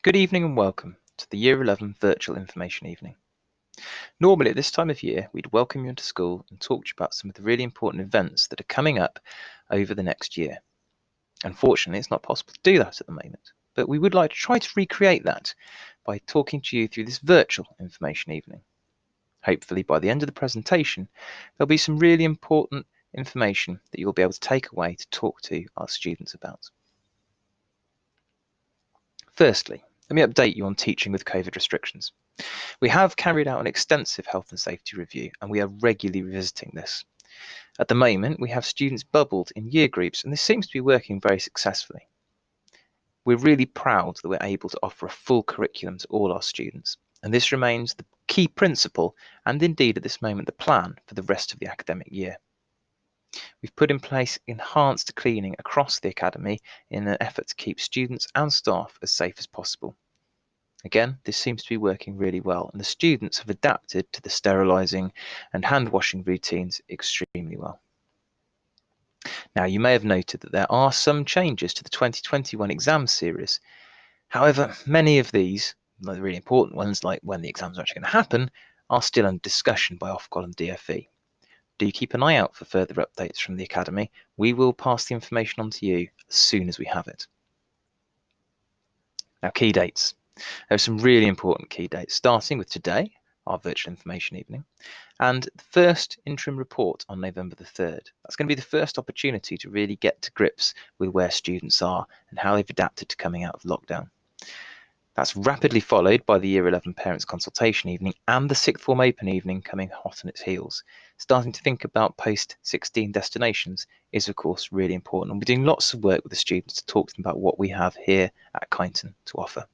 Good evening and welcome to the Year 11 Virtual Information Evening. Normally at this time of year, we'd welcome you into school and talk to you about some of the really important events that are coming up over the next year. Unfortunately, it's not possible to do that at the moment, but we would like to try to recreate that by talking to you through this virtual information evening. Hopefully by the end of the presentation, there'll be some really important information that you'll be able to take away to talk to our students about. Firstly, let me update you on teaching with COVID restrictions. We have carried out an extensive health and safety review, and we are regularly revisiting this. At the moment, we have students bubbled in year groups, and this seems to be working very successfully. We're really proud that we're able to offer a full curriculum to all our students, and this remains the key principle, and indeed at this moment the plan for the rest of the academic year. We've put in place enhanced cleaning across the academy in an effort to keep students and staff as safe as possible. Again, this seems to be working really well, and the students have adapted to the sterilising and hand washing routines extremely well. Now, you may have noted that there are some changes to the 2021 exam series. However, many of these, the really important ones, like when the exams are actually going to happen, are still under discussion by Ofqual and DFE. Do keep an eye out for further updates from the Academy. We will pass the information on to you as soon as we have it. Now, key dates. There are some really important key dates, starting with today, our virtual information evening, and the first interim report on November the 3rd. That's going to be the first opportunity to really get to grips with where students are and how they've adapted to coming out of lockdown. That's rapidly followed by the Year 11 Parents Consultation Evening and the Sixth Form Open Evening coming hot on its heels. Starting to think about post-16 destinations is of course really important, and we're doing lots of work with the students to talk to them about what we have here at Kyneton to offer.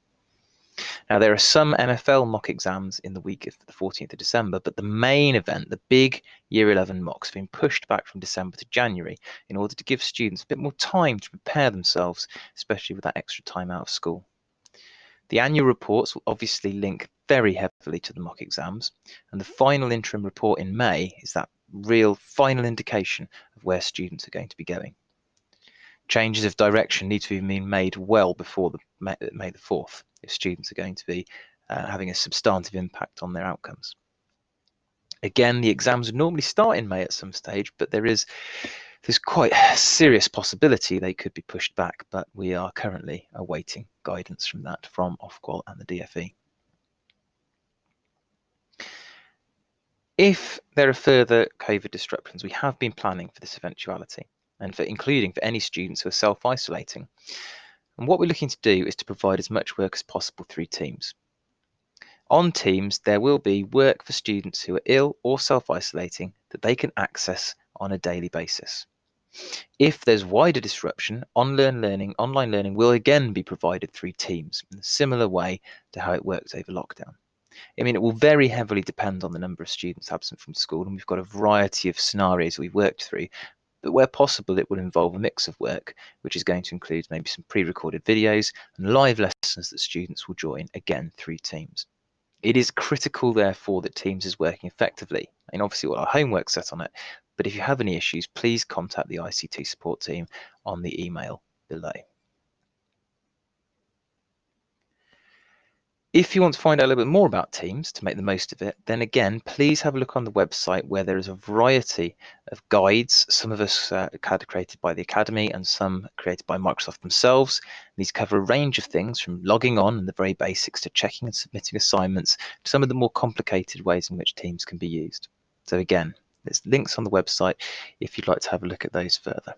Now, there are some NFL mock exams in the week of the 14th of December, but the main event, the big Year 11 mocks, have been pushed back from December to January in order to give students a bit more time to prepare themselves, especially with that extra time out of school. The annual reports will obviously link very heavily to the mock exams, and the final interim report in May is that real final indication of where students are going to be going. Changes of direction need to be made well before May the 4th if students are going to be having a substantive impact on their outcomes. Again, the exams would normally start in May at some stage, but there's quite a serious possibility they could be pushed back, but we are currently awaiting guidance from that from Ofqual and the DFE. If there are further COVID disruptions, we have been planning for this eventuality, and including for any students who are self-isolating. And what we're looking to do is to provide as much work as possible through Teams. On Teams, there will be work for students who are ill or self-isolating that they can access on a daily basis. If there's wider disruption, online learning will again be provided through Teams in a similar way to how it worked over lockdown. I mean, it will very heavily depend on the number of students absent from school, and we've got a variety of scenarios that we've worked through. But where possible, it will involve a mix of work, which is going to include maybe some pre-recorded videos and live lessons that students will join, again, through Teams. It is critical, therefore, that Teams is working effectively. And obviously, all our homework's set on it. But if you have any issues, please contact the ICT support team on the email below. If you want to find out a little bit more about Teams to make the most of it, then again, please have a look on the website where there is a variety of guides. Some of us are created by the Academy and some created by Microsoft themselves. These cover a range of things from logging on and the very basics to checking and submitting assignments to some of the more complicated ways in which Teams can be used. So again, there's links on the website if you'd like to have a look at those further.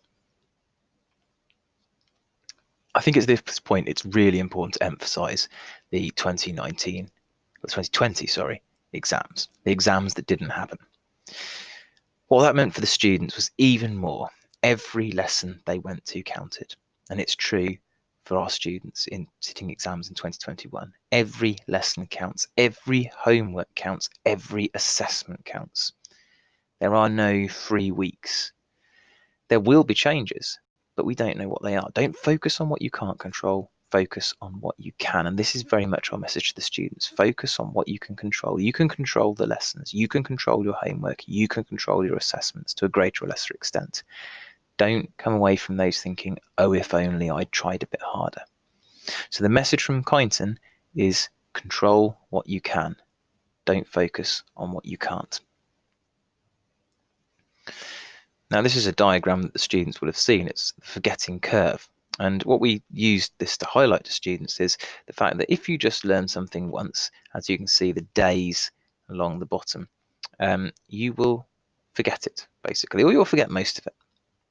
I think at this point it's really important to emphasize the 2020 exams, the exams that didn't happen. What that meant for the students was even more. Every lesson they went to counted, and it's true for our students in sitting exams in 2021. Every lesson counts, every homework counts, every assessment counts. There are no free weeks. There will be changes, but we don't know what they are. Don't focus on what you can't control. Focus on what you can. And this is very much our message to the students. Focus on what you can control. You can control the lessons. You can control your homework. You can control your assessments to a greater or lesser extent. Don't come away from those thinking, oh, if only I'd tried a bit harder. So the message from Kyneton is control what you can. Don't focus on what you can't. Now this is a diagram that the students will have seen. It's the forgetting curve. And what we used this to highlight to students is the fact that if you just learn something once, as you can see the days along the bottom, you will forget it, basically, or you'll forget most of it.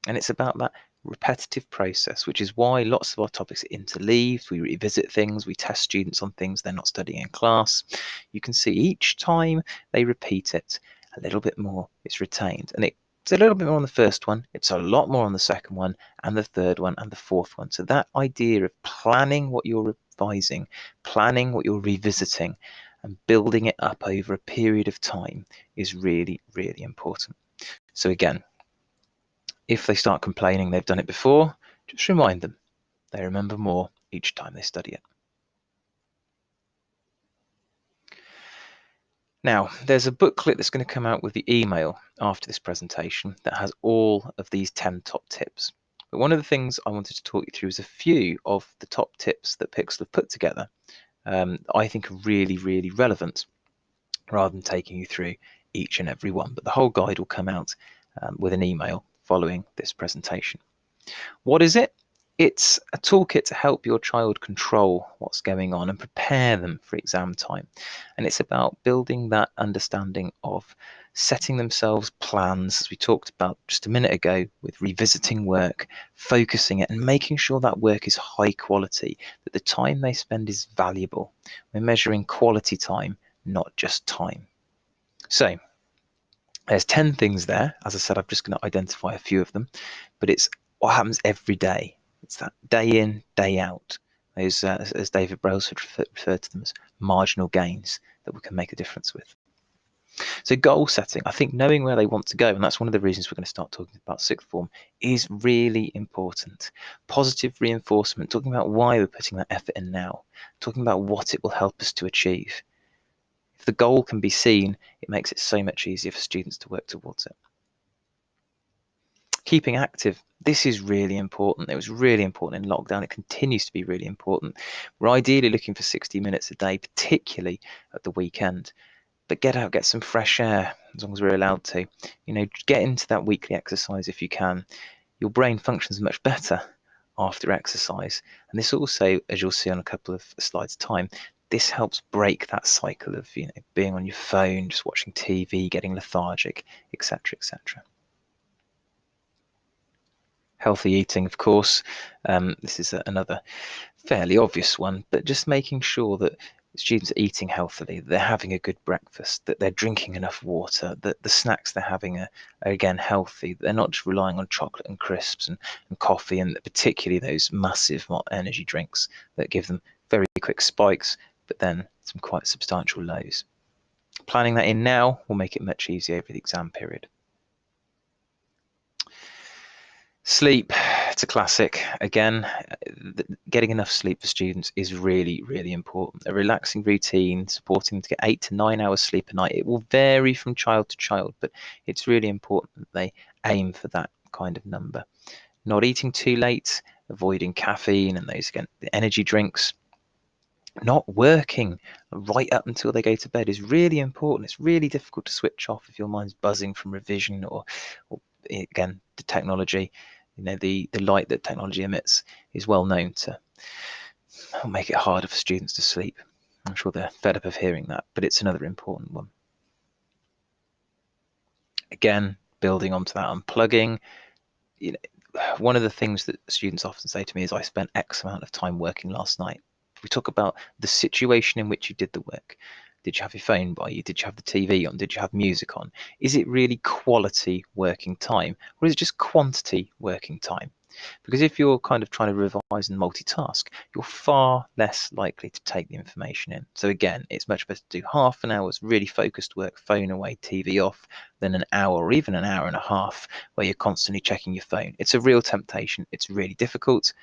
And it's about that repetitive process, which is why lots of our topics are interleaved. We revisit things, we test students on things they're not studying in class. You can see each time they repeat it, a little bit more is retained. And it's a little bit more on the first one, it's a lot more on the second one, and the third one, and the fourth one. So that idea of planning what you're revising, planning what you're revisiting, and building it up over a period of time is really, really important. So again, if they start complaining they've done it before, just remind them. They remember more each time they study it. Now, there's a booklet that's going to come out with the email after this presentation that has all of these 10 top tips. But one of the things I wanted to talk you through is a few of the top tips that Pixel have put together I think are really, really relevant, rather than taking you through each and every one. But the whole guide will come out with an email following this presentation. What is it? It's a toolkit to help your child control what's going on and prepare them for exam time. And it's about building that understanding of setting themselves plans, as we talked about just a minute ago, with revisiting work, focusing it, and making sure that work is high quality, that the time they spend is valuable. We're measuring quality time, not just time. So there's 10 things there. As I said, I'm just going to identify a few of them, but it's what happens every day. It's that day in, day out. Those, as David Brailsford referred to them as marginal gains that we can make a difference with. So goal setting, I think knowing where they want to go, and that's one of the reasons we're going to start talking about sixth form, is really important. Positive reinforcement, talking about why we're putting that effort in now, talking about what it will help us to achieve. If the goal can be seen, it makes it so much easier for students to work towards it. Keeping active, this is really important. It was really important in lockdown. It continues to be really important. We're ideally looking for 60 minutes a day, particularly at the weekend. But get out, get some fresh air, as long as we're allowed to. You know, get into that weekly exercise if you can. Your brain functions much better after exercise. And this also, as you'll see on a couple of slides' time, this helps break that cycle of, you know, being on your phone, just watching TV, getting lethargic, etc., etc. Healthy eating, of course. This is another fairly obvious one, but just making sure that students are eating healthily, that they're having a good breakfast, that they're drinking enough water, that the snacks they're having are again healthy, that they're not just relying on chocolate and crisps and coffee, and particularly those massive energy drinks that give them very quick spikes, but then some quite substantial lows. Planning that in now will make it much easier over the exam period. Sleep, it's a classic. Again, getting enough sleep for students is really, really important. A relaxing routine, supporting them to get 8 to 9 hours sleep a night. It will vary from child to child, but it's really important that they aim for that kind of number. Not eating too late, avoiding caffeine and those, again, the energy drinks. Not working right up until they go to bed is really important. It's really difficult to switch off if your mind's buzzing from revision or again, the technology. You know, the light that technology emits is well known to make it harder for students to sleep. I'm sure they're fed up of hearing that, but it's another important one. Again, building onto that unplugging, you know, one of the things that students often say to me is, I spent X amount of time working last night. We talk about the situation in which you did the work. Did you have your phone by you? Did you have the TV on? Did you have music on? Is it really quality working time, or is it just quantity working time? Because if you're kind of trying to revise and multitask, you're far less likely to take the information in. So again, it's much better to do half an hour's really focused work, phone away, TV off, than an hour or even an hour and a half where you're constantly checking your phone. It's a real temptation. It's really difficult,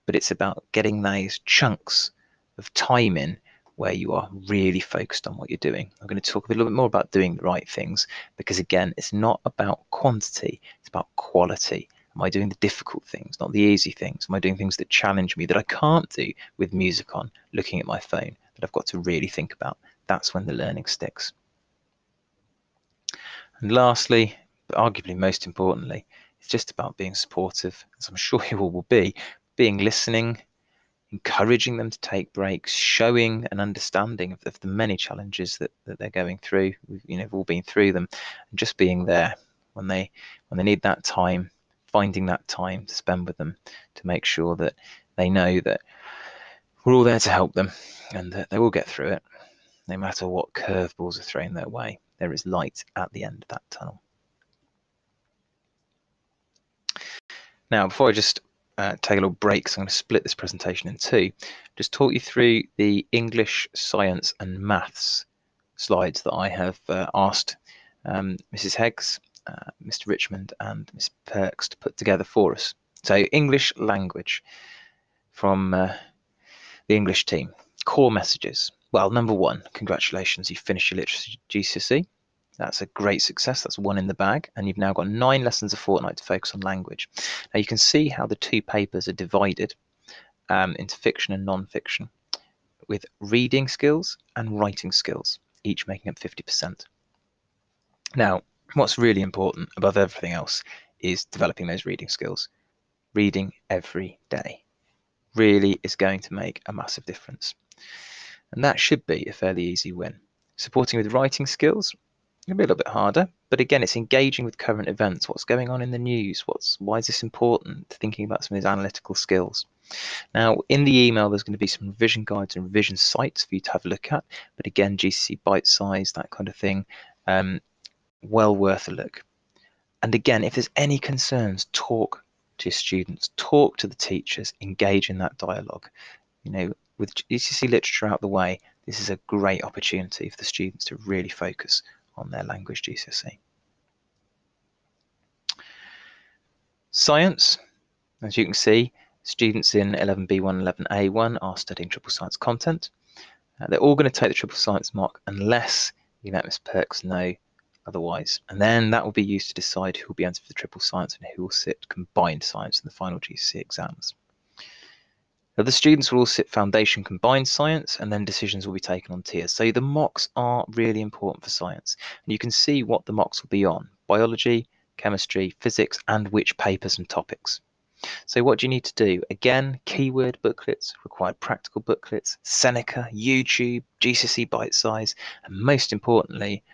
but it's about getting those chunks of time in where you are really focused on what you're doing. I'm going to talk a little bit more about doing the right things, because again, it's not about quantity, it's about quality. Am I doing the difficult things, not the easy things? Am I doing things that challenge me that I can't do with music on, looking at my phone, that I've got to really think about? That's when the learning sticks. And lastly, but arguably most importantly, it's just about being supportive, as I'm sure you all will be, being listening, encouraging them to take breaks, showing an understanding of the many challenges that they're going through. We've all been through them, and just being there when they need that time, finding that time to spend with them, to make sure that they know that we're all there to help them and that they will get through it, no matter what curveballs are thrown their way. There is light at the end of that tunnel. Now, before I just take a little break, so I'm going to split this presentation in two, just talk you through the English, science and maths slides that I have asked Mrs. Heggs, Mr. Richmond and Miss Perks to put together for us. So English language from the English team. Core messages. Well, number one, congratulations, you finished your literacy GCSE. That's a great success. That's one in the bag. And you've now got 9 lessons a fortnight to focus on language. Now you can see how the two papers are divided into fiction and non-fiction, with reading skills and writing skills, each making up 50%. Now, what's really important above everything else is developing those reading skills. Reading every day really is going to make a massive difference. And that should be a fairly easy win. Supporting with writing skills, it'll be a little bit harder, but again, it's engaging with current events. What's going on in the news? Why is this important? Thinking about some of these analytical skills. Now, in the email, there's going to be some revision guides and revision sites for you to have a look at. But again, GCSE bite size, that kind of thing, well worth a look. And again, if there's any concerns, talk to your students, talk to the teachers, engage in that dialogue. With GCSE literature out the way, this is a great opportunity for the students to really focus on their language GCSE. Science, as you can see, students in 11B1 and 11A1 are studying triple science content. They're all going to take the triple science mock unless you let Miss Perks know otherwise. And then that will be used to decide who will be entered for the triple science and who will sit combined science in the final GCSE exams. The students will all sit foundation combined science, and then decisions will be taken on tiers. So the mocks are really important for science. And you can see what the mocks will be on: biology, chemistry, physics, and which papers and topics. So what do you need to do? Again, keyword booklets, required practical booklets, Seneca, YouTube, GCSE bite size, and most importantly,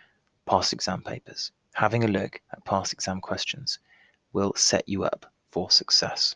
past exam papers. Having a look at past exam questions will set you up for success.